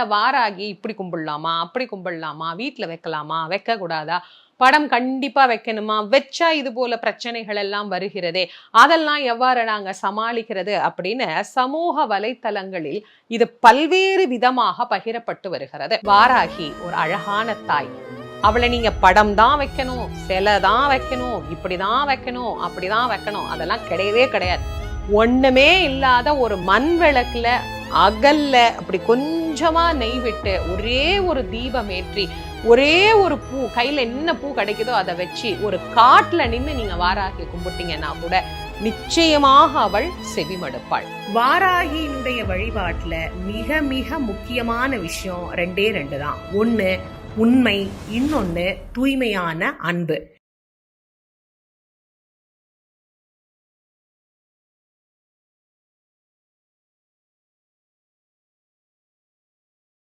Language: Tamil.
இந்த வாராகி இப்படி கும்பிடலாமா, அப்படி கும்பிடலாமா, வீட்டுல வைக்கலாமா, வைக்க கூடாதா, படம் கண்டிப்பா வைக்கணுமா, வச்சா இது போல பிரச்சனைகள் எல்லாம் வருகிறதே, அதெல்லாம் எவ்வாறு நாங்க சமாளிக்கிறது அப்படின்னு சமூக வலைத்தளங்களில் இது பல்வேறு விதமாக பகிரப்பட்டு வருகிறது. வாராகி ஒரு அழகான தாய். அவளை நீங்க படம் தான் வைக்கணும், சிலை தான் வைக்கணும், இப்படிதான் வைக்கணும், அப்படிதான் வைக்கணும், அதெல்லாம் கிடையவே கிடையாது. ஒண்ணுமே இல்லாத ஒரு மண் விளக்குல அகல்ல அப்படி கொஞ்சமா நெய் விட்டு ஒரே ஒரு தீபம் ஏற்றி ஒரே ஒரு பூ, கையில என்ன பூ கிடைக்குதோ அதை வச்சு ஒரு காட்டுல நின்று நீங்க வாராகி கும்பிட்டீங்கன்னா கூட நிச்சயமாக அவள் செவிமடுப்பாள். வாராகியினுடைய வழிபாட்டுல மிக மிக முக்கியமான விஷயம் ரெண்டே ரெண்டு தான். ஒண்ணு உண்மை, இன்னொன்னு தூய்மையான அன்பு.